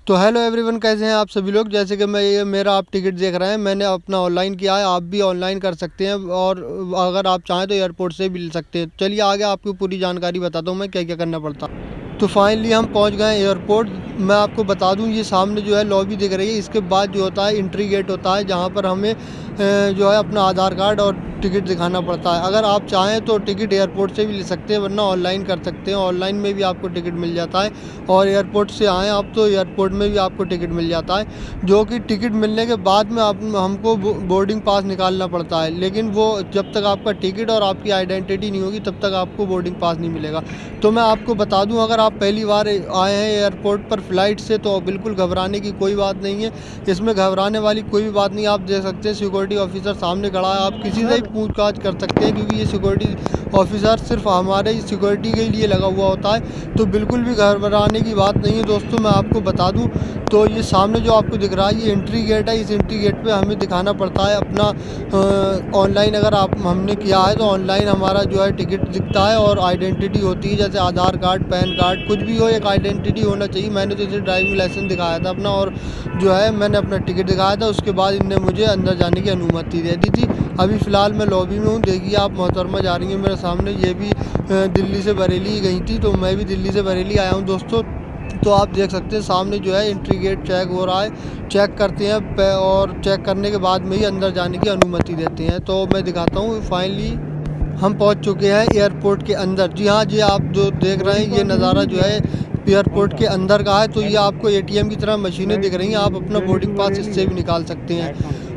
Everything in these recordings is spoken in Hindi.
तो हेलो एवरीवन, कैसे हैं आप सभी लोग। जैसे कि मैं ये मेरा आप टिकट देख रहे हैं, मैंने अपना ऑनलाइन किया है। आप भी ऑनलाइन कर सकते हैं और अगर आप चाहें तो एयरपोर्ट से भी ले सकते हैं। चलिए आगे आपको पूरी जानकारी बताता हूँ मैं क्या क्या करना पड़ता है। तो फाइनली हम पहुंच गए एयरपोर्ट। मैं आपको बता दूं, ये सामने जो है लॉबी दिख रही है। इसके बाद जो होता है एंट्री गेट होता है, जहां पर हमें जो है अपना आधार कार्ड और टिकट दिखाना पड़ता है। अगर आप चाहें तो टिकट एयरपोर्ट से भी ले सकते हैं, वरना ऑनलाइन कर सकते हैं। ऑनलाइन में भी आपको टिकट मिल जाता है और एयरपोर्ट से आएँ आप तो एयरपोर्ट में भी आपको टिकट मिल जाता है। जो कि टिकट मिलने के बाद में आप हमको बोर्डिंग पास निकालना पड़ता है, लेकिन वो जब तक आपका टिकट और आपकी आइडेंटिटी नहीं होगी तब तक आपको बोर्डिंग पास नहीं मिलेगा। तो मैं आपको बता दूं, अगर आप पहली बार आए हैं एयरपोर्ट पर फ़्लाइट से तो बिल्कुल घबराने की कोई बात नहीं है। इसमें घबराने वाली कोई भी बात नहीं। आप देख सकते हैं सिक्योरिटी ऑफिसर सामने खड़ा है। आप किसी से भी पूछताछ कर सकते हैं, क्योंकि ये सिक्योरिटी ऑफिसर सिर्फ हमारे सिक्योरिटी के लिए लगा हुआ होता है। तो बिल्कुल भी घबराने की बात नहीं है दोस्तों। मैं आपको बता दूं, तो ये सामने जो आपको दिख रहा है ये एंट्री गेट है। इस एंट्री गेट पे हमें दिखाना पड़ता है अपना ऑनलाइन। अगर आप हमने किया है तो ऑनलाइन हमारा जो है टिकट दिखता है और आइडेंटिटी होती है, जैसे आधार कार्ड, पैन कार्ड, कुछ भी हो, एक आइडेंटिटी होना चाहिए। मैंने तो इसे ड्राइविंग लाइसेंस दिखाया था अपना, और जो है मैंने अपना टिकट दिखाया था। उसके बाद इनने मुझे अंदर जाने की अनुमति दे दी थी। अभी फ़िलहाल मैं लॉबी में हूँ। देखिए आप मोहतरमा जा रही हैं मेरे सामने। ये भी दिल्ली से बरेली गई थी, तो मैं भी दिल्ली से बरेली आया हूँ दोस्तों। तो आप देख सकते हैं सामने जो है एंट्री गेट चेक हो रहा है। चेक करते हैं और चेक करने के बाद में ही अंदर जाने की अनुमति देते हैं। तो मैं दिखाता हूँ। फाइनली हम पहुंच चुके हैं एयरपोर्ट के अंदर। जी हाँ, जी आप जो देख रहे हैं ये नज़ारा जो है एयरपोर्ट के अंदर का है। तो ये आपको एटीएम की तरह मशीनें दिख रही हैं। आप अपना बोर्डिंग पास इससे भी निकाल सकते हैं,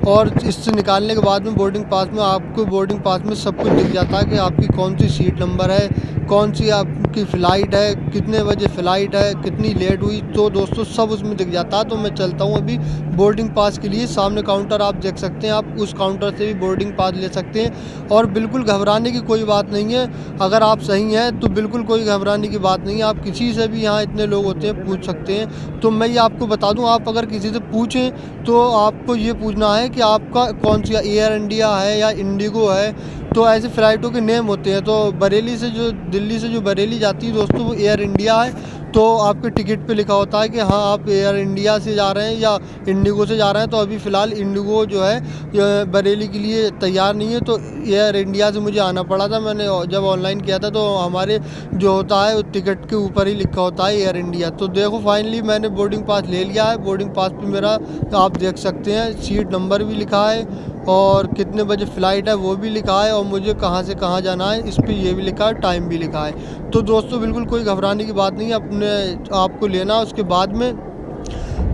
और इससे निकालने के बाद में बोर्डिंग पास में आपको बोर्डिंग पास में सब कुछ दिख जाता है कि आपकी कौन सी सीट नंबर है, कौन सी आपकी फ़्लाइट है, कितने बजे फ़्लाइट है, कितनी लेट हुई। तो दोस्तों सब उसमें दिख जाता है। तो मैं चलता हूँ अभी बोर्डिंग पास के लिए। सामने काउंटर आप देख सकते हैं, आप उस काउंटर से भी बोर्डिंग पास ले सकते हैं। और बिल्कुल घबराने की कोई बात नहीं है। अगर आप सही हैं तो बिल्कुल कोई घबराने की बात नहीं है। आप किसी से भी, यहाँ इतने लोग होते हैं, पूछ सकते हैं। तो मैं ये आपको बता दूं, आप अगर किसी से पूछें तो आपको ये पूछना है कि आपका कौन सी एयर इंडिया है या इंडिगो है। तो ऐसे फ़्लाइटों के नेम होते हैं। तो बरेली से जो दिल्ली से जो बरेली जाती है दोस्तों, वो एयर इंडिया है। तो आपके टिकट पे लिखा होता है कि हाँ आप एयर इंडिया से जा रहे हैं या इंडिगो से जा रहे हैं। तो अभी फ़िलहाल इंडिगो जो है बरेली के लिए तैयार नहीं है, तो एयर इंडिया से मुझे आना पड़ा था। मैंने जब ऑनलाइन किया था तो हमारे जो होता है टिकट के ऊपर ही लिखा होता है एयर इंडिया। तो देखो फाइनली मैंने बोर्डिंग पास ले लिया है। बोर्डिंग पास पे मेरा आप देख सकते हैं सीट नंबर भी लिखा है और कितने बजे फ़्लाइट है वो भी लिखा है, और मुझे कहाँ से कहाँ जाना है इस पर ये भी लिखा है, टाइम भी लिखा है। तो दोस्तों बिल्कुल कोई घबराने की बात नहीं है। अपने आपको लेना, उसके बाद में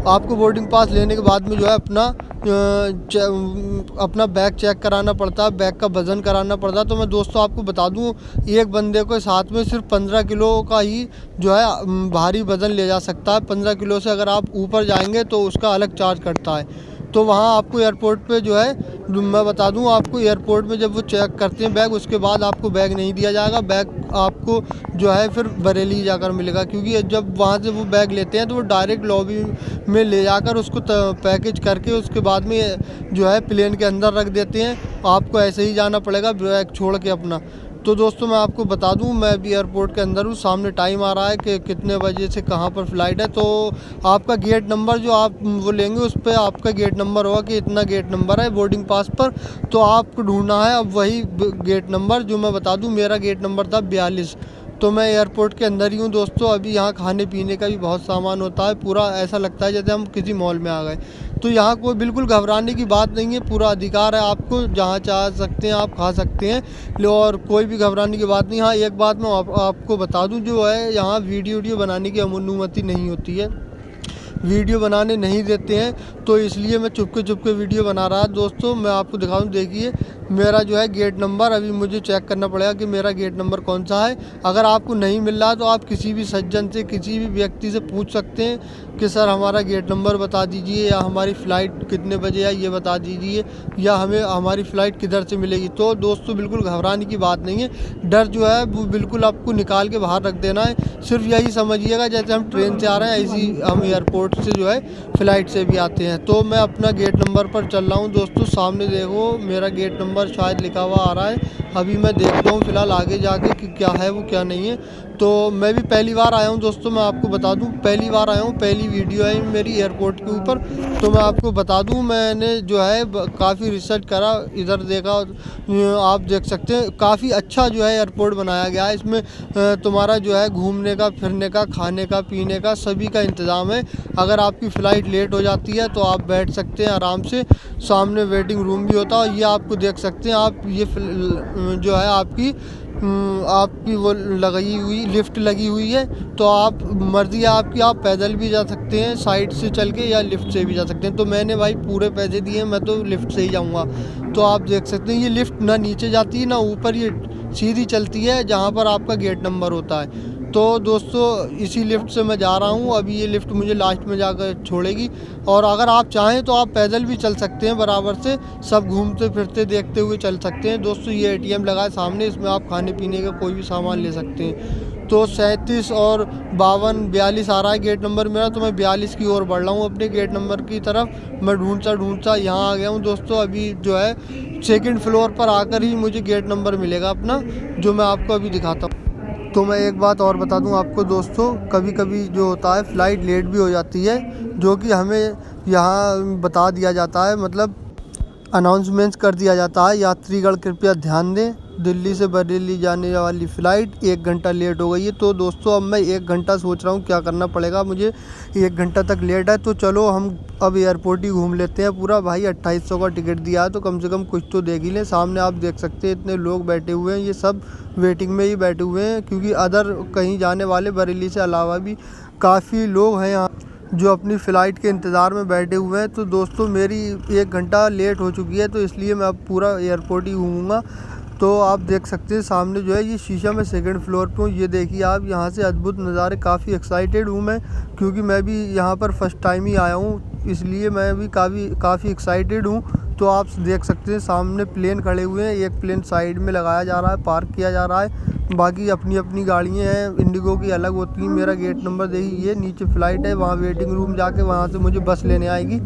आपको बोर्डिंग पास लेने के बाद में जो है अपना बैग चेक कराना पड़ता है, बैग का वज़न कराना पड़ता है। तो मैं दोस्तों आपको बता दूं, एक बंदे को साथ में सिर्फ 15 किलो का ही जो है भारी वज़न ले जा सकता है। 15 किलो से अगर आप ऊपर जाएंगे तो उसका अलग चार्ज कटता है। तो वहाँ आपको एयरपोर्ट पे जो है, मैं बता दूं आपको, एयरपोर्ट में जब वो चेक करते हैं बैग, उसके बाद आपको बैग नहीं दिया जाएगा। बैग आपको जो है फिर बरेली जाकर मिलेगा, क्योंकि जब वहाँ से वो बैग लेते हैं तो वो डायरेक्ट लॉबी में ले जाकर उसको पैकेज करके उसके बाद में जो है प्लेन के अंदर रख देते हैं। आपको ऐसे ही जाना पड़ेगा बैग छोड़ के अपना। तो दोस्तों मैं आपको बता दूं, मैं अभी एयरपोर्ट के अंदर हूँ। सामने टाइम आ रहा है कि कितने बजे से कहाँ पर फ़्लाइट है। तो आपका गेट नंबर जो आप वो लेंगे उस पर आपका गेट नंबर होगा कि इतना गेट नंबर है बोर्डिंग पास पर। तो आपको ढूंढना है अब वही गेट नंबर। जो मैं बता दूं, मेरा गेट नंबर था 42। तो मैं एयरपोर्ट के अंदर ही हूँ दोस्तों। अभी यहाँ खाने पीने का भी बहुत सामान होता है। पूरा ऐसा लगता है जैसे हम किसी मॉल में आ गए। तो यहाँ कोई बिल्कुल घबराने की बात नहीं है। पूरा अधिकार है आपको, जहाँ चाह सकते हैं आप खा सकते हैं, और कोई भी घबराने की बात नहीं। हाँ एक बात मैं आपको बता दूं, जो है यहाँ वीडियो बनाने की अनुमति नहीं होती है, वीडियो बनाने नहीं देते हैं। तो इसलिए मैं चुपके वीडियो बना रहा दोस्तों। मैं आपको दिखाऊं, देखिए मेरा जो है गेट नंबर, अभी मुझे चेक करना पड़ेगा कि मेरा गेट नंबर कौन सा है। अगर आपको नहीं मिल रहा तो आप किसी भी सज्जन से, किसी भी व्यक्ति से पूछ सकते हैं कि सर हमारा गेट नंबर बता दीजिए, या हमारी फ़्लाइट कितने बजे है ये बता दीजिए, या हमें हमारी फ़्लाइट किधर से मिलेगी। तो दोस्तों बिल्कुल घबराने की बात नहीं है। डर जो है वो बिल्कुल आपको निकाल के बाहर रख देना है। सिर्फ यही समझिएगा जैसे हम ट्रेन से आ रहे हैं, ऐसी हम एयरपोर्ट से जो है फ़्लाइट से भी आते हैं। तो मैं अपना गेट नंबर पर चल रहा हूँ दोस्तों। सामने देखो मेरा गेट नंबर शायद लिखा हुआ आ रहा है। अभी मैं देखता हूँ फ़िलहाल आगे जाके कि क्या है वो क्या नहीं है। तो मैं भी पहली बार आया हूँ दोस्तों, मैं आपको बता दूँ पहली बार आया हूँ, पहली वीडियो है मेरी एयरपोर्ट के ऊपर। तो मैं आपको बता दूँ, मैंने जो है काफ़ी रिसर्च करा, इधर देखा, आप देख सकते हैं काफ़ी अच्छा जो है एयरपोर्ट बनाया गया है। इसमें तुम्हारा जो है घूमने का, फिरने का, खाने का, पीने का सभी का इंतज़ाम है। अगर आपकी फ़्लाइट लेट हो जाती है तो आप बैठ सकते हैं आराम से, सामने वेटिंग रूम भी होता है। ये आपको देख सकते हैं आप, ये जो है आपकी वो लगाई हुई लिफ्ट लगी हुई है। तो आप मर्ज़ी है आपकी, आप पैदल भी जा सकते हैं साइड से चल के, या लिफ्ट से भी जा सकते हैं। तो मैंने भाई पूरे पैसे दिए, मैं तो लिफ्ट से ही जाऊँगा। तो आप देख सकते हैं ये लिफ्ट ना नीचे जाती है ना ऊपर, ये सीधी चलती है जहाँ पर आपका गेट नंबर होता है। तो दोस्तों इसी लिफ्ट से मैं जा रहा हूँ, अभी ये लिफ्ट मुझे लास्ट में जाकर छोड़ेगी। और अगर आप चाहें तो आप पैदल भी चल सकते हैं बराबर से, सब घूमते फिरते देखते हुए चल सकते हैं। दोस्तों ये एटीएम लगा है सामने, इसमें आप खाने पीने का कोई भी सामान ले सकते हैं। तो 37 और 52 42 आ रहा है गेट नंबर मेरा, तो मैं 42 की ओर बढ़ रहा हूँ अपने गेट नंबर की तरफ। मैं ढूंढता यहाँ आ गया हूँ दोस्तों। अभी जो है सेकंड फ्लोर पर आकर ही मुझे गेट नंबर मिलेगा अपना, जो मैं आपको अभी दिखाता हूँ। तो मैं एक बात और बता दूं आपको दोस्तों, कभी कभी जो होता है फ़्लाइट लेट भी हो जाती है, जो कि हमें यहाँ बता दिया जाता है, मतलब अनाउंसमेंट्स कर दिया जाता है, यात्रीगण कृपया ध्यान दें, दिल्ली से बरेली जाने वाली फ़्लाइट 1 घंटा लेट हो गई है। तो दोस्तों अब मैं 1 घंटा सोच रहा हूँ क्या करना पड़ेगा मुझे, 1 घंटा तक लेट है। तो चलो हम अब एयरपोर्ट ही घूम लेते हैं पूरा। भाई 2800 का टिकट दिया है तो कम से कम कुछ तो देख ही लें। सामने आप देख सकते हैं इतने लोग बैठे हुए हैं, ये सब वेटिंग में ही बैठे हुए हैं, क्योंकि अदर कहीं जाने वाले बरेली से अलावा भी काफ़ी लोग हैं यहाँ जो अपनी फ़्लाइट के इंतज़ार में बैठे हुए हैं। तो दोस्तों मेरी 1 घंटा लेट हो चुकी है, तो इसलिए मैं अब पूरा एयरपोर्ट ही घूमूँगा। तो आप देख सकते हैं सामने जो है ये शीशा, में सेकंड फ्लोर पे हूँ। ये देखिए आप, यहाँ से अद्भुत नज़ारे, काफ़ी एक्साइटेड हूँ मैं, क्योंकि मैं भी यहाँ पर फर्स्ट टाइम ही आया हूँ, इसलिए मैं भी काफ़ी एक्साइटेड हूँ। तो आप देख सकते हैं सामने प्लेन खड़े हुए हैं, एक प्लेन साइड में लगाया जा रहा है, पार्क किया जा रहा है, बाकी अपनी अपनी गाड़ियाँ हैं। इंडिगो की अलग होती हैं। मेरा गेट नंबर देखिए, ये नीचे फ़्लाइट है, वहाँ वेटिंग रूम जाके वहाँ से मुझे बस लेने आएगी।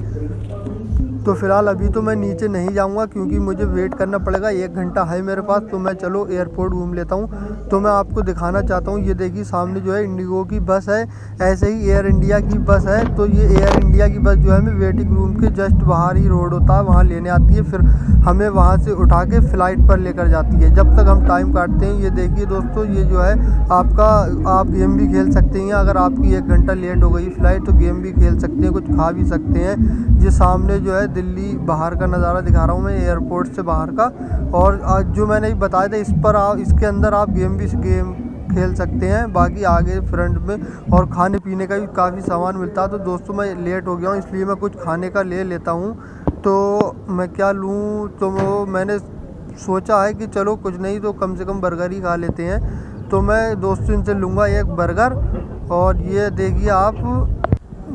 तो फ़िलहाल अभी तो मैं नीचे नहीं जाऊंगा, क्योंकि मुझे वेट करना पड़ेगा, 1 घंटा है मेरे पास। तो मैं चलो एयरपोर्ट घूम लेता हूँ। तो मैं आपको दिखाना चाहता हूँ, ये देखिए सामने जो है इंडिगो की बस है, ऐसे ही एयर इंडिया की बस है। तो ये एयर इंडिया की बस जो है हमें वेटिंग रूम के जस्ट बाहर ही रोड होता है, वहाँ लेने आती है, फिर हमें वहाँ से उठा के फ़्लाइट पर लेकर जाती है, जब तक हम टाइम काटते हैं। ये देखिए दोस्तों, ये जो है आपका, आप गेम भी खेल सकते हैं। अगर आपकी 1 घंटा लेट हो गई फ़्लाइट तो गेम भी खेल सकते हैं, कुछ खा भी सकते हैं। ये सामने जो है दिल्ली बाहर का नज़ारा दिखा रहा हूँ मैं, एयरपोर्ट से बाहर का। और आज जो मैंने बताया था, इस पर आप, इसके अंदर आप गेम खेल सकते हैं, बाकी आगे फ्रंट में। और खाने पीने का भी काफ़ी सामान मिलता है। तो दोस्तों मैं लेट हो गया हूँ, इसलिए मैं कुछ खाने का ले लेता हूँ। तो मैं क्या लूँ, तो वो मैंने सोचा है कि चलो कुछ नहीं तो कम से कम बर्गर ही खा लेते हैं। तो मैं दोस्तों इनसे लूँगा एक बर्गर। और ये देखिए आप,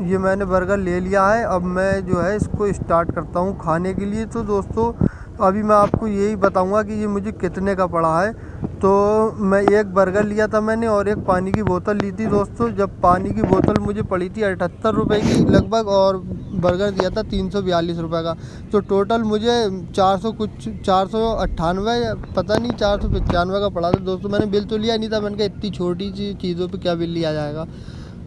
ये मैंने बर्गर ले लिया है। अब मैं जो है इसको स्टार्ट करता हूँ खाने के लिए। तो दोस्तों अभी मैं आपको यही बताऊँगा कि ये मुझे कितने का पड़ा है। तो मैं एक बर्गर लिया था मैंने, और एक पानी की बोतल ली थी दोस्तों। जब पानी की बोतल मुझे पड़ी थी 78 रुपये की लगभग, और बर्गर दिया था 342 रुपये का। तो टोटल मुझे 498, पता नहीं 495 का पड़ा था दोस्तों। मैंने बिल तो लिया नहीं था, मैंने कहा इतनी छोटी सी चीज़ों पे क्या बिल लिया जाएगा,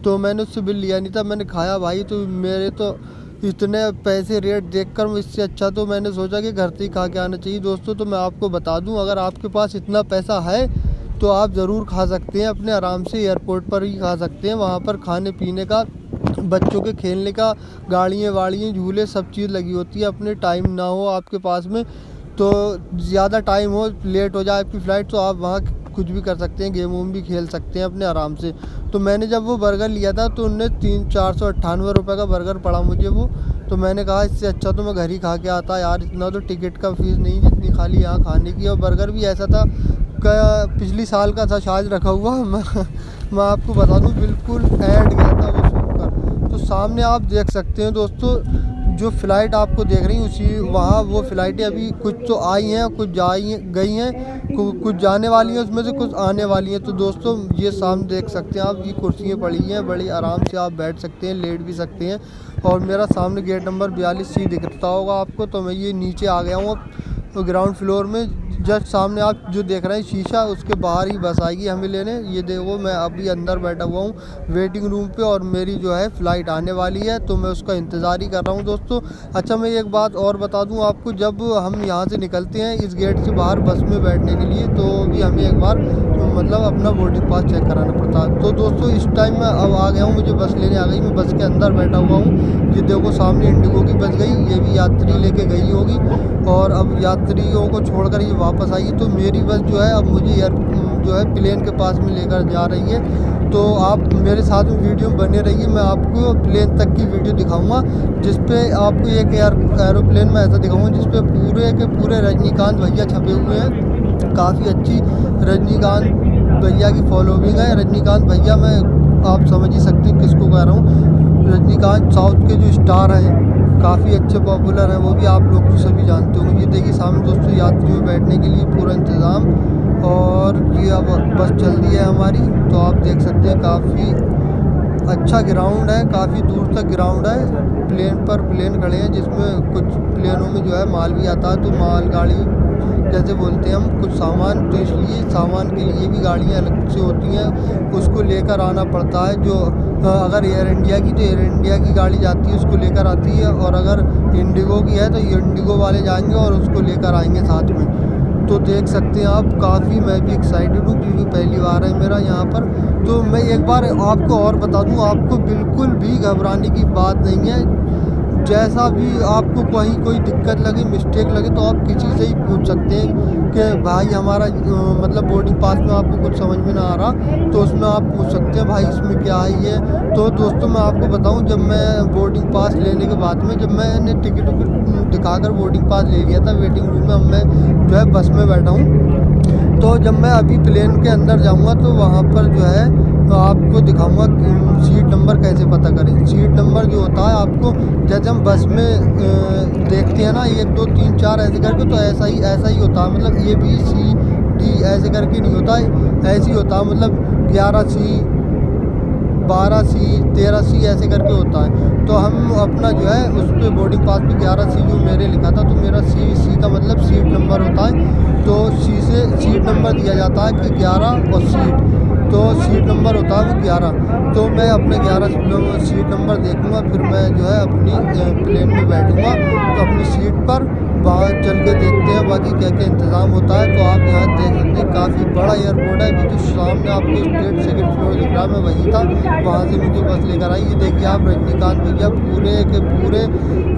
तो मैंने उससे बिल लिया नहीं था। मैंने खाया भाई, तो मेरे तो इतने पैसे रेट देखकर इससे अच्छा तो मैंने सोचा कि घर से ही खा के आना चाहिए दोस्तों। तो मैं आपको बता दूं, अगर आपके पास इतना पैसा है तो आप ज़रूर खा सकते हैं, अपने आराम से एयरपोर्ट पर ही खा सकते हैं। वहाँ पर खाने पीने का, बच्चों के खेलने का, गाड़ियाँ वाड़ियाँ, झूले, सब चीज़ लगी होती है। अपने टाइम ना हो आपके पास में, तो ज़्यादा टाइम हो, लेट हो जाए आपकी फ़्लाइट, तो आप वहाँ कुछ भी कर सकते हैं, गेम वूम भी खेल सकते हैं अपने आराम से। तो मैंने जब वो बर्गर लिया था तो उनने 498 रुपये का बर्गर पड़ा मुझे वो। तो मैंने कहा इससे अच्छा तो मैं घर ही खा के आता यार, इतना तो टिकट का फ़ीस नहीं जितनी खाली यहाँ खाने की। और बर्गर भी ऐसा था, पिछली साल का था शायद रखा हुआ। मैं आपको बता दूँ, बिल्कुल ऐड गया था वो सुनकर। तो सामने आप देख सकते हैं दोस्तों, जो फ़्लाइट आपको देख रही हैं उसी वहाँ वो फ़्लाइटें अभी कुछ तो आई हैं, कुछ गई हैं, कुछ जाने वाली हैं, उसमें से कुछ आने वाली हैं। तो दोस्तों ये सामने देख सकते हैं आप, ये कुर्सियाँ पड़ी हैं, बड़ी आराम से आप बैठ सकते हैं, लेट भी सकते हैं। और मेरा सामने गेट नंबर 42 सी दिखता होगा आपको। तो मैं ये नीचे आ गया हूँ अब ग्राउंड फ्लोर में, जस्ट सामने आप जो देख रहे हैं शीशा, उसके बाहर ही बस आएगी हमें लेने। ये देखो मैं अभी अंदर बैठा हुआ हूँ वेटिंग रूम पे, और मेरी जो है फ़्लाइट आने वाली है, तो मैं उसका इंतज़ार ही कर रहा हूँ दोस्तों। अच्छा, मैं एक बात और बता दूँ आपको, जब हम यहाँ से निकलते हैं इस गेट से बाहर बस में बैठने के लिए, तो भी हमें एक बार मतलब अपना बोर्डिंग पास चेक कराना पड़ता है। तो दोस्तों इस टाइम मैं अब आ गया हूँ, मुझे बस लेने आ गई, मैं बस के अंदर बैठा हुआ हूँ। ये देखो सामने इंडिगो की बस गई, ये भी यात्री लेके गई होगी, और अब यात्रियों को छोड़कर ये वापस आई। तो मेरी बस जो है अब मुझे जो है प्लेन के पास में लेकर जा रही है। तो आप मेरे साथ में वीडियो में बने रहिए, मैं आपको प्लेन तक की वीडियो दिखाऊंगा, जिस पे आपको एक एरोप्लेन में ऐसा दिखाऊंगा जिस पे पूरे के पूरे रजनीकांत भैया छपे हुए हैं। काफ़ी अच्छी रजनीकांत भैया की फॉलोइंग है। रजनीकांत भैया मैं आप समझ ही सकते हैं किसको कह रहा हूँ। रजनीकांत साउथ के जो स्टार हैं, काफ़ी अच्छे पॉपुलर हैं, वो भी आप लोग तो सभी जानते होंगे। ये देखिए सामने दोस्तों यात्रियों बैठने के लिए पूरा इंतज़ाम, और ये अब बस चल दी है हमारी। तो आप देख सकते हैं काफ़ी अच्छा ग्राउंड है, काफ़ी दूर तक ग्राउंड है। प्लेन पर प्लेन खड़े हैं, जिसमें कुछ प्लेनों में जो है माल भी आता है, तो माल गाड़ी जैसे बोलते हैं हम कुछ सामान, तो इसलिए सामान के लिए भी गाड़ियाँ अलग से होती हैं, उसको लेकर आना पड़ता है। जो अगर एयर इंडिया की, तो एयर इंडिया की गाड़ी जाती है उसको लेकर आती है, और अगर इंडिगो की है तो इंडिगो वाले जाएंगे और उसको लेकर आएंगे साथ में। तो देख सकते हैं आप, काफ़ी मैं भी एक्साइटेड हूँ क्योंकि पहली बार है मेरा यहाँ पर। तो मैं एक बार आपको और बता दूँ, आपको बिल्कुल भी घबराने की बात नहीं है। जैसा भी आपको कोई दिक्कत लगे, मिस्टेक लगे, तो आप किसी से ही पूछ सकते हैं कि भाई हमारा मतलब बोर्डिंग पास में आपको कुछ समझ में ना आ रहा, तो उसमें आप पूछ सकते हैं भाई इसमें क्या है ये। तो दोस्तों मैं आपको बताऊं, जब मैं बोर्डिंग पास लेने के बाद में, जब मैंने टिकट दिखाकर बोर्डिंग पास ले लिया था वेटिंग रूम में, अब मैं जो है बस में बैठा हूँ। तो जब मैं अभी प्लेन के अंदर जाऊँगा तो वहाँ पर जो है आपको दिखाऊंगा सीट नंबर कैसे पता करें। सीट नंबर जो होता है आपको, जैसे हम बस में देखते हैं ना 1 2 3 4 ऐसे करके, तो ऐसा ही होता है। मतलब ABCD ऐसे करके नहीं होता है, ऐसे ही होता है। मतलब 11C 12C 13C ऐसे करके होता है। तो हम अपना जो है उस पर बोर्डिंग पास पे 11C जो मेरे लिखा था, तो मेरा C का मतलब सीट नंबर होता है। तो C से सीट नंबर दिया जाता है कि 11 और सीट, तो सीट नंबर होता है वो 11। तो मैं अपने 11 सीट नंबर देखूंगा, फिर मैं जो है अपनी प्लेन में बैठूंगा, तो अपनी सीट पर वहाँ चल के देखते हैं बाकी क्या क्या इंतज़ाम होता है। तो आप यहाँ देख सकते हैं काफ़ी बड़ा एयरपोर्ट है। अभी जो सामने आपको स्टेट सेकंड फ्लोर दिख रहा है, मैं वहीं था, वहाँ से मुझे बस लेकर आई। ये देखिए आप रजनीकांत भैया पूरे के पूरे,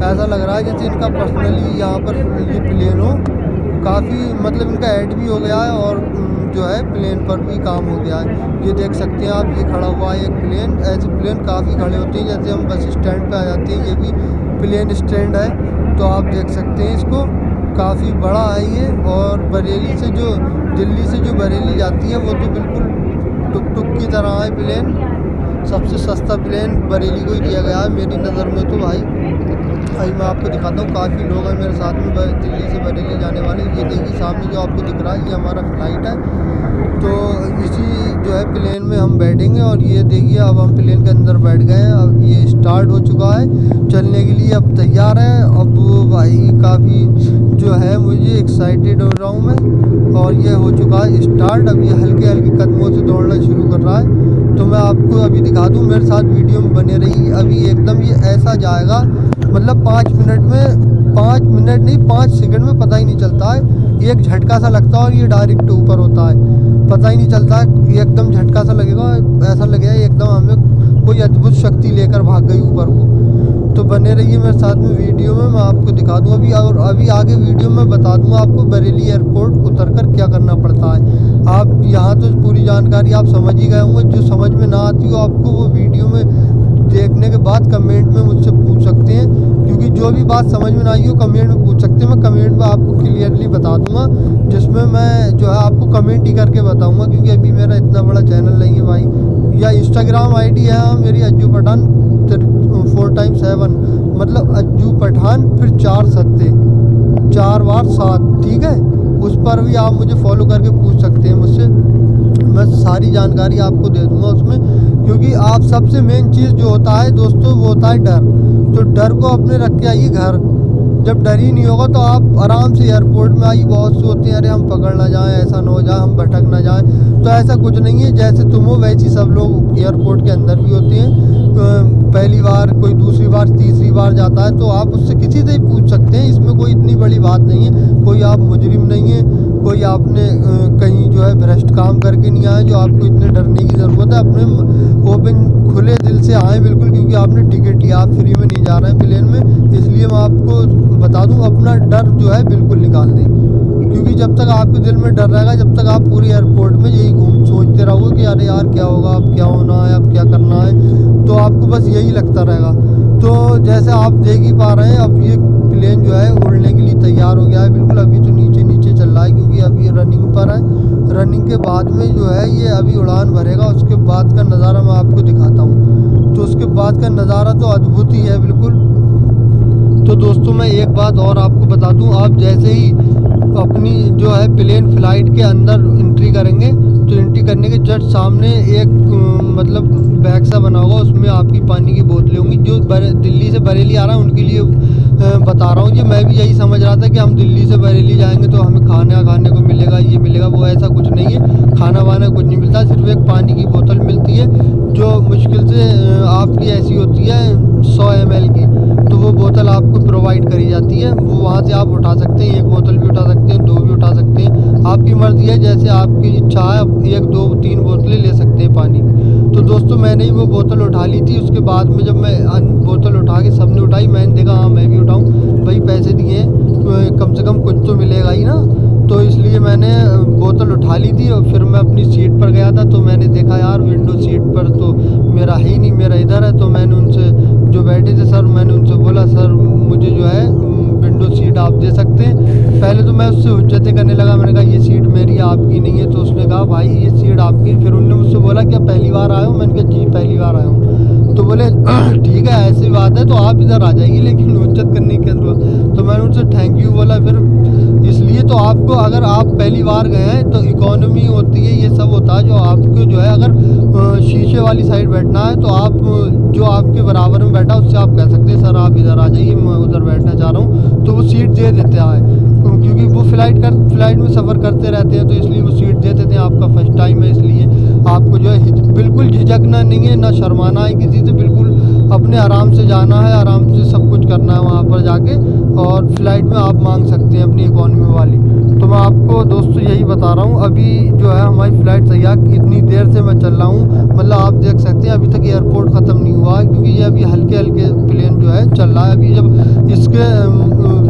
ऐसा लग रहा है जैसे इनका पर्सनली यहाँ पर ये प्लेन हो। काफ़ी मतलब इनका ऐड भी हो गया है, और जो है प्लेन पर भी काम हो गया है। ये देख सकते हैं आप, ये खड़ा हुआ है एक प्लेन। ऐसे प्लेन काफ़ी खड़े होते हैं, जैसे हम बस स्टैंड पे आ जाते हैं, ये भी प्लेन स्टैंड है। तो आप देख सकते हैं इसको, काफ़ी बड़ा है ये। और बरेली से जो दिल्ली से जो बरेली जाती है, वो तो बिल्कुल टुक टुक की तरह है प्लेन। सबसे सस्ता प्लेन बरेली को ही दिया गया है मेरी नज़र में। तो भाई मैं आपको दिखाता हूँ, काफ़ी लोग हैं मेरे साथ में दिल्ली से बरेली जाने वाले। ये देखिए सामने जो आपको दिख रहा है, ये हमारा फ़्लाइट है। तो इसी जो है प्लेन में हम बैठेंगे, और ये देखिए अब हम प्लेन के अंदर बैठ गए हैं। अब ये स्टार्ट हो चुका है चलने के लिए, अब तैयार है। अब भाई काफ़ी जो है मुझे एक्साइटेड हो रहा हूँ मैं, और ये हो चुका है स्टार्ट। अब ये हल्के हल्के कदमों से दौड़ना शुरू कर रहा है। तो मैं आपको अभी दिखा दूँ, मेरे साथ वीडियो में बने रही। अभी एकदम ये ऐसा जाएगा, मतलब 5 मिनट में, 5 मिनट नहीं 5 सेकंड में पता ही नहीं चलता है। एक झटका सा लगता है और ये डायरेक्ट ऊपर होता है, पता ही नहीं चलता है। एकदम झटका सा लगेगा, ऐसा लगेगा एकदम हमें कोई अद्भुत शक्ति लेकर भाग गई ऊपर को। तो बने रहिए मेरे साथ में वीडियो में, मैं आपको दिखा दूँ अभी। और अभी आगे वीडियो में बता दूँगा आपको बरेली एयरपोर्ट उतरकर क्या करना पड़ता है। आप यहाँ तो पूरी जानकारी आप समझ ही गए होंगे। जो समझ में ना आती हो आपको, वो वीडियो में देखने के बाद कमेंट में मुझसे पूछ सकते हैं, क्योंकि जो भी बात समझ में ना आई हो कमेंट में पूछ सकते हैं। मैं कमेंट में आपको क्लियरली बता दूंगा, जिसमें मैं जो है आपको कमेंट ही करके बताऊंगा, क्योंकि अभी मेरा इतना बड़ा चैनल नहीं है भाई। या इंस्टाग्राम ID है मेरी अज्जू पठान 4x7, मतलब अज्जू पठान फिर 4 सत्ते 4 बार 7, ठीक है। उस पर भी आप मुझे फॉलो करके पूछ सकते हैं मुझसे, मैं सारी जानकारी आपको दे दूंगा उसमें। क्योंकि आप सबसे मेन चीज़ जो होता है दोस्तों, वो होता है डर। तो डर को अपने रख के आइए घर, जब डर ही नहीं होगा तो आप आराम से एयरपोर्ट में आइए। बहुत से होते हैं, अरे हम पकड़ ना जाएं, ऐसा ना हो जाए, हम भटक ना जाएं। तो ऐसा कुछ नहीं है, जैसे तुम हो वैसे सब लोग एयरपोर्ट के अंदर भी होते हैं। पहली बार, कोई दूसरी बार, तीसरी बार जाता है तो आप उससे किसी से ही पूछ सकते हैं। इसमें कोई इतनी बड़ी बात नहीं है। कोई आप मुजरिम नहीं है, कोई आपने कहीं जो है भ्रष्ट काम करके नहीं आए जो आपको इतने डरने की ज़रूरत है। अपने ओपन खुले दिल से आए बिल्कुल, क्योंकि आपने टिकट लिया, आप फ्री में नहीं जा रहे हैं प्लेन में। इसलिए मैं आपको बता दूं, अपना डर जो है बिल्कुल निकाल दें, क्योंकि जब तक आपके दिल में डर रहेगा, जब तक आप पूरी एयरपोर्ट में यही सोचते रहोगे कि अरे यार क्या होगा, अब क्या होना है, अब क्या करना है, तो आपको बस यही लगता रहेगा। तो जैसे आप देख ही पा रहे हैं, अब ये प्लेन जो है उड़ने के लिए तैयार हो गया है बिल्कुल। अभी तो नीचे नीचे चल रहा है क्योंकि अभी रनिंग पर है। रनिंग के बाद में जो है ये अभी उड़ान भरेगा। उसके बाद का नज़ारा मैं आपको दिखाता हूँ। तो उसके बाद का नज़ारा तो अद्भुत ही है बिल्कुल। तो दोस्तों मैं एक बात और आपको बता दूं, आप जैसे ही अपनी जो है प्लेन फ्लाइट के अंदर एंट्री करेंगे तो एंट्री करने के जस्ट सामने एक मतलब बैग सा बना होगा, उसमें आपकी पानी की बोतलें होंगी। जो दिल्ली से बरेली आ रहा है उनके लिए बता रहा हूँ। ये मैं भी यही समझ रहा था कि हम दिल्ली से बरेली जाएंगे तो हमें खाने को मिलेगा, ये मिलेगा, वो ऐसा कुछ नहीं है। खाना वाना कुछ नहीं मिलता, सिर्फ एक पानी की बोतल मिलती है जो मुश्किल से आपकी ऐसी होती है 100 ml की। तो वो बोतल आपको प्रोवाइड करी जाती है। वो वहाँ से आप उठा सकते हैं, एक बोतल भी उठा सकते हैं, 2 भी उठा सकते हैं, आपकी मर्ज़ी है, जैसे आपकी इच्छा है। 1, 2, 3 बोतलें ले सकते हैं पानी की। तो दोस्तों मैंने ही वो बोतल उठा ली थी। उसके बाद में जब मैं बोतल उठा के सबने उठाई, मैंने देखा हाँ मैं भी उठाऊँ, भाई पैसे दिए तो कम से कम कुछ तो मिलेगा ही ना। तो इसलिए मैंने बोतल उठा ली थी और फिर मैं अपनी सीट पर गया था। तो मैंने देखा यार विंडो सीट पर तो मेरा है ही नहीं, मेरा इधर है। तो मैंने उनसे जो बैठे थे सर, मैंने उनसे बोला सर मुझे जो है विंडो सीट आप दे सकते हैं। पहले तो मैं उससे हुज्जतें करने लगा, मैंने कहा ये सीट मेरी आपकी नहीं है। तो उसने कहा भाई ये सीट आपकी। फिर उन्होंने मुझसे बोला क्या पहली बार आया हूँ? मैंने कहा जी पहली बार आया हूँ। तो बोले ठीक है ऐसी बात है तो आप इधर आ जाइए, लेकिन हुज्जत करने की जरूरत। तो मैंने उनसे थैंक यू बोला। फिर इसलिए तो आपको, अगर आप पहली बार गए हैं तो इकोनॉमी होती है, ये सब होता है जो आपको जो है, अगर शीशे वाली साइड बैठना है तो आप जो आपके बराबर में बैठा उससे आप कह सकते हैं सर आप इधर आ जाइए, मैं उधर बैठना चाह रहा हूँ, तो वो सीट दे देते हैं। क्योंकि वो फ्लाइट में सफ़र करते रहते हैं तो इसलिए वो सीट दे देते हैं। आपका फर्स्ट टाइम है इसलिए आपको जो है बिल्कुल झिझकना नहीं है, ना शर्माना है किसी से, बिल्कुल अपने आराम से जाना है, आराम से सब कुछ करना है वहाँ पर जाके। और फ्लाइट में आप मांग सकते हैं अपनी इकोनॉमी वाली। तो मैं आपको दोस्तों यही बता रहा हूँ। अभी जो है हमारी फ़्लाइट तैयार, इतनी देर से मैं चल रहा हूँ, मतलब आप देख सकते हैं अभी तक एयरपोर्ट ख़त्म नहीं हुआ है, क्योंकि ये अभी हल्के हल्के प्लेन जो है चल रहा है। अभी जब इसके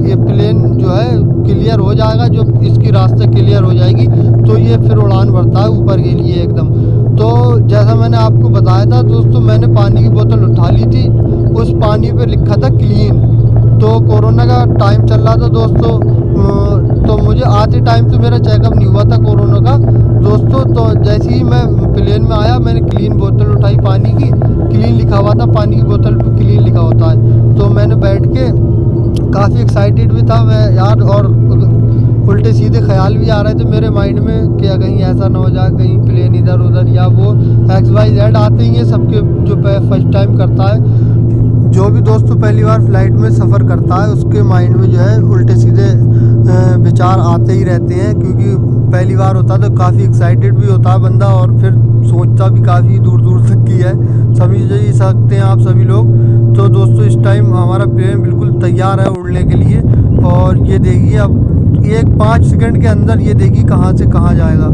ये प्लेन जो है क्लियर हो जाएगा, जब इसकी रास्ते क्लियर हो जाएगी तो ये फिर उड़ान भरता है ऊपर के लिए एकदम। तो जैसा मैंने आपको बताया था दोस्तों, मैंने पानी की बोतल उठा ली थी, उस पानी पे लिखा था क्लीन। तो कोरोना का टाइम चल रहा था दोस्तों, तो मुझे आते टाइम तो मेरा चेकअप नहीं हुआ था कोरोना का दोस्तों। तो जैसे ही मैं प्लेन में आया, मैंने क्लीन बोतल उठाई पानी की, क्लीन लिखा हुआ था, पानी की बोतल पे क्लीन लिखा होता है। तो मैंने बैठ के काफ़ी एक्साइटेड भी था मैं यार, और उल्टे सीधे ख्याल भी आ रहे थे मेरे माइंड में कि कहीं ऐसा ना हो जाए, कहीं प्लेन इधर उधर या वो XYZ आते ही हैं सबके, जो फर्स्ट टाइम करता है, जो भी दोस्तों पहली बार फ्लाइट में सफ़र करता है उसके माइंड में जो है उल्टे सीधे विचार आते ही रहते हैं। क्योंकि पहली बार होता है तो काफ़ी एक्साइटेड भी होता है बंदा, और फिर सोचता भी काफ़ी दूर दूर तक की है, समझ ही सकते हैं आप सभी लोग। तो दोस्तों इस टाइम हमारा प्लेन बिल्कुल तैयार है उड़ने के लिए, और ये देखिए अब 5 सेकंड के अंदर ये देखिए कहाँ से कहाँ जाएगा।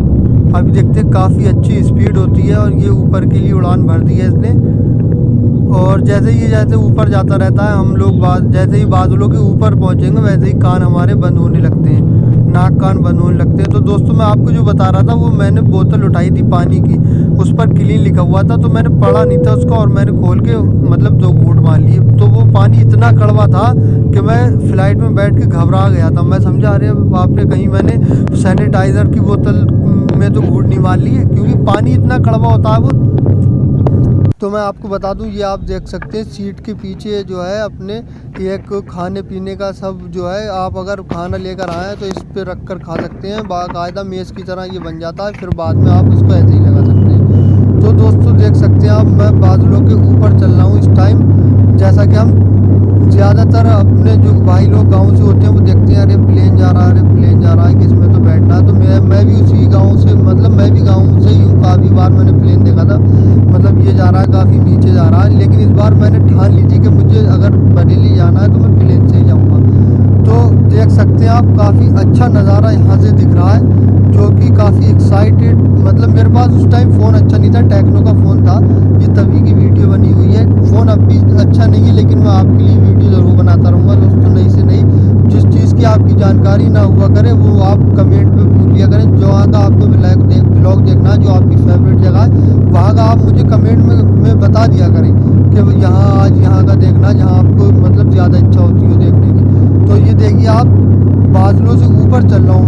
अभी देखते हैं, काफ़ी अच्छी स्पीड होती है और ये ऊपर के लिए उड़ान भर दी है इसने। और जैसे ऊपर जाता रहता है, हम लोग जैसे ही बादलों के ऊपर पहुंचेंगे वैसे ही कान हमारे बंद होने लगते हैं, नाक कान बंद होने लगते हैं। तो दोस्तों मैं आपको जो बता रहा था, वो मैंने बोतल उठाई थी पानी की, उस पर क्लीन लिखा हुआ था, तो मैंने पढ़ा नहीं था उसको, और मैंने खोल के मतलब 2 घूंट मार लिए। तो वो पानी इतना कड़वा था कि मैं फ्लाइट में बैठ के घबरा गया था। मैं समझा अरे बाप रे, कहीं मैंने सैनिटाइज़र की बोतल में तो घूंट नहीं मार लिए, क्योंकि पानी इतना कड़वा होता है वो। तो मैं आपको बता दूं, ये आप देख सकते हैं सीट के पीछे जो है अपने एक खाने पीने का सब जो है, आप अगर खाना लेकर आए तो इस पे रख कर खा सकते हैं। बाकायदा मेज़ की तरह ये बन जाता है, फिर बाद में आप इसको ऐसे ही लगा सकते हैं। तो दोस्तों देख सकते हैं आप, मैं बादलों के ऊपर चल रहा हूँ इस टाइम, जैसा कि हम ज़्यादातर अपने जो भाई लोग गांव से होते हैं वो देखते हैं अरे प्लेन जा रहा है, अरे प्लेन जा रहा है, कि इसमें तो बैठना है। तो मैं भी उसी गांव से, मतलब मैं भी गांव से ही हूँ। काफ़ी बार मैंने प्लेन देखा था, मतलब ये जा रहा है काफ़ी नीचे जा रहा है, लेकिन इस बार मैंने ठान ली थी कि मुझे अगर बरेली जाना है तो मैं प्लेन से ही जाऊँगा। तो देख सकते हैं आप, काफ़ी अच्छा नज़ारा यहाँ से दिख रहा है, जो कि काफ़ी एक्साइटेड, मतलब मेरे पास उस टाइम फ़ोन अच्छा नहीं था, टेक्नो का फ़ोन था, ये तभी की वीडियो बनी हुई है। फ़ोन अब भी अच्छा नहीं है, लेकिन मैं आपके लिए वीडियो ज़रूर बनाता रहूँगा दोस्तों, नई से नई। जिस चीज़ की आपकी जानकारी ना हुआ करे वो आप कमेंट में पूछ लिया करें। जहाँ का आपको ब्लॉग देखना है, जो आपकी फेवरेट जगह है, वहाँ का आप मुझे कमेंट में बता दिया करें कि यहाँ आज यहाँ का देखना, जहाँ आपको मतलब ज़्यादा इच्छा होती है देखने की। तो ये देखिए आप, बादलों से ऊपर चल रहा हूँ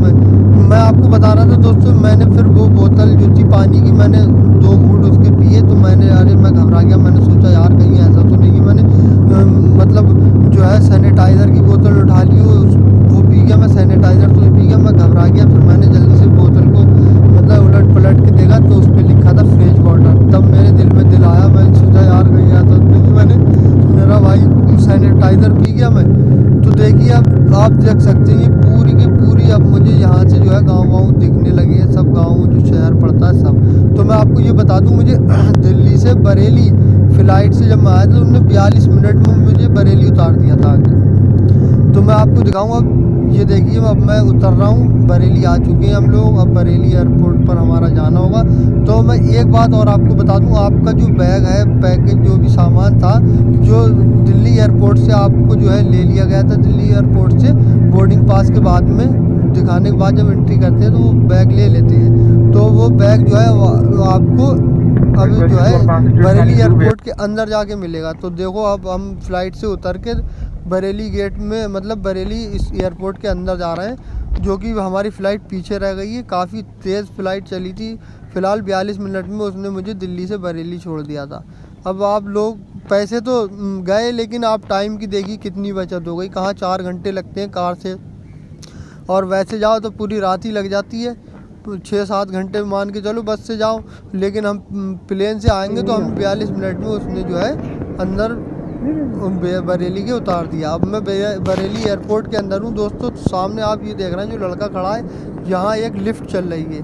मैं आपको बता रहा था दोस्तों। मैंने फिर वो बोतल जो थी पानी की, मैंने 2 घूंट उसके पिए, तो मैं घबरा गया। मैंने सोचा यार कहीं ऐसा तो नहीं, मैंने मतलब जो है सैनिटाइज़र की बोतल उठा ली, वो पी गया मैं, सैनिटाइज़र तो पी गया, मैं घबरा गया। फिर मैंने जल्दी से बोतल को मतलब उलट पलट के देखा तो उस पर लिखा था फ्रेश वाटर। तब मेरे दिल में दिल आया, मैंने सोचा यार कहीं ऐसा तो नहीं, मैंने मेरा भाई सैनिटाइज़र पी गया मैं। तो देखिए अब आप देख सकते हैं ये पूरी की पूरी, अब मुझे यहाँ से जो है गाँव वाँव दिखने लगे हैं, सब गाँव जो शहर पड़ता है सब। तो मैं आपको ये बता दूँ, मुझे दिल्ली से बरेली फ़्लाइट से जब मैं आया तो उन्होंने 42 मिनट में मुझे बरेली उतार दिया था आगे। तो मैं आपको दिखाऊंगा, अब ये देखिए अब मैं उतर रहा हूँ, बरेली आ चुके हैं हम लोग, अब बरेली एयरपोर्ट पर हमारा जाना होगा। तो मैं एक बात और आपको बता दूँ, आपका जो बैग है, पैकेज जो भी सामान था, जो दिल्ली एयरपोर्ट से आपको जो है ले लिया गया था, दिल्ली एयरपोर्ट से बोर्डिंग पास के बाद में दिखाने के बाद जब एंट्री करते हैं तो वो बैग ले लेते हैं। तो वो बैग जो है वो आपको अभी जो है बरेली एयरपोर्ट के अंदर जाके मिलेगा। तो देखो अब हम फ्लाइट से उतर के बरेली गेट में, मतलब बरेली इस एयरपोर्ट के अंदर जा रहे हैं, जो कि हमारी फ़्लाइट पीछे रह गई है। काफ़ी तेज़ फ़्लाइट चली थी, फ़िलहाल 42 मिनट में उसने मुझे दिल्ली से बरेली छोड़ दिया था। अब आप लोग पैसे तो गए, लेकिन आप टाइम की देखिए कितनी बचत हो गई। कहाँ 4 घंटे लगते हैं कार से, और वैसे जाओ तो पूरी रात ही लग जाती है। 6-7 घंटे मान के चलो बस से जाओ, लेकिन हम प्लेन से आएंगे तो हम 42 मिनट में उसने जो है अंदर बरेली के उतार दिया। अब मैं बरेली एयरपोर्ट के अंदर हूँ दोस्तों। सामने आप ये देख रहे हैं जो लड़का खड़ा है, यहाँ एक लिफ्ट चल रही है,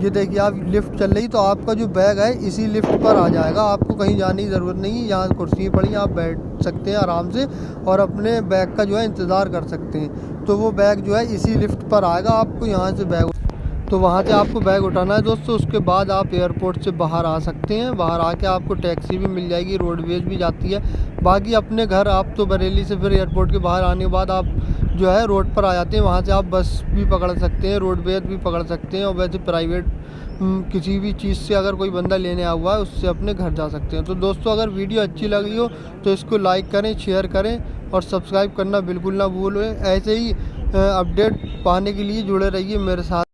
ये देखिए आप लिफ्ट चल रही। तो आपका जो बैग है इसी लिफ्ट पर आ जाएगा, आपको कहीं जाने की ज़रूरत नहीं है। यहाँ कुर्सी पड़ी है, आप बैठ सकते हैं आराम से और अपने बैग का जो है इंतज़ार कर सकते हैं। तो वो बैग जो है इसी लिफ्ट पर आएगा, आपको यहाँ से बैग, तो वहाँ से आपको बैग उठाना है दोस्तों। उसके बाद आप एयरपोर्ट से बाहर आ सकते हैं। बाहर आके आपको टैक्सी भी मिल जाएगी, रोडवेज भी जाती है। बाकी अपने घर आप तो बरेली से फिर एयरपोर्ट के बाहर आने के बाद आप जो है रोड पर आ जाते हैं, वहाँ से आप बस भी पकड़ सकते हैं, रोडवेज भी पकड़ सकते हैं। और वैसे प्राइवेट किसी भी चीज़ से अगर कोई बंदा लेने आया हुआ है उससे अपने घर जा सकते हैं। तो दोस्तों अगर वीडियो अच्छी लगी हो तो इसको लाइक करें, शेयर करें और सब्सक्राइब करना बिल्कुल ना भूलें। ऐसे ही अपडेट पाने के लिए जुड़े रहिए मेरे साथ।